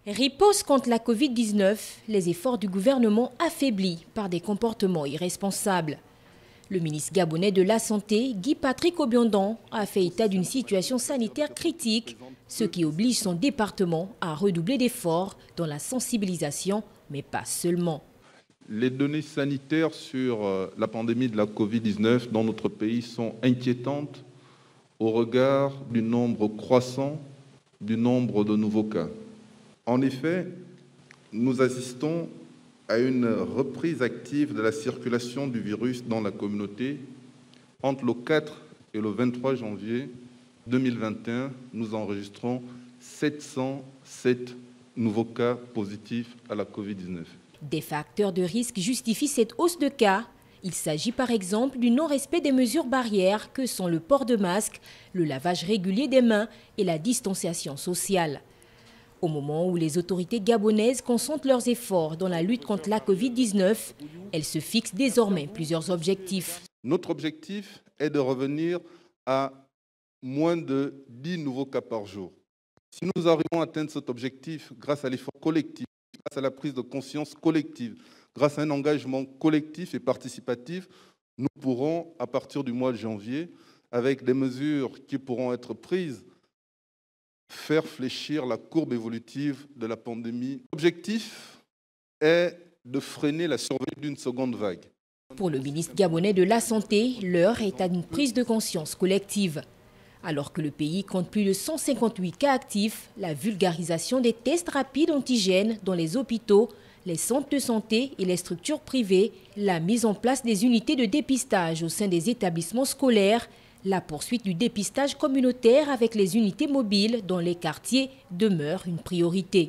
Riposte contre la Covid-19, les efforts du gouvernement affaiblis par des comportements irresponsables. Le ministre gabonais de la Santé, Guy-Patrick Obiondon, a fait état d'une situation sanitaire critique, ce qui oblige son département à redoubler d'efforts dans la sensibilisation, mais pas seulement. Les données sanitaires sur la pandémie de la Covid-19 dans notre pays sont inquiétantes au regard du nombre croissant du nombre de nouveaux cas. En effet, nous assistons à une reprise active de la circulation du virus dans la communauté. Entre le 4 et le 23 janvier 2021, nous enregistrons 707 nouveaux cas positifs à la Covid-19. Des facteurs de risque justifient cette hausse de cas. Il s'agit par exemple du non-respect des mesures barrières que sont le port de masque, le lavage régulier des mains et la distanciation sociale. Au moment où les autorités gabonaises concentrent leurs efforts dans la lutte contre la Covid-19, elles se fixent désormais plusieurs objectifs. Notre objectif est de revenir à moins de 10 nouveaux cas par jour. Si nous arrivons à atteindre cet objectif grâce à l'effort collectif, grâce à la prise de conscience collective, grâce à un engagement collectif et participatif, nous pourrons, à partir du mois de janvier, avec des mesures qui pourront être prises, faire fléchir la courbe évolutive de la pandémie. L'objectif est de freiner la survenue d'une seconde vague. Pour le ministre gabonais de la Santé, l'heure est à une prise de conscience collective. Alors que le pays compte plus de 158 cas actifs, la vulgarisation des tests rapides antigènes dans les hôpitaux, les centres de santé et les structures privées, la mise en place des unités de dépistage au sein des établissements scolaires, la poursuite du dépistage communautaire avec les unités mobiles dans les quartiers demeure une priorité.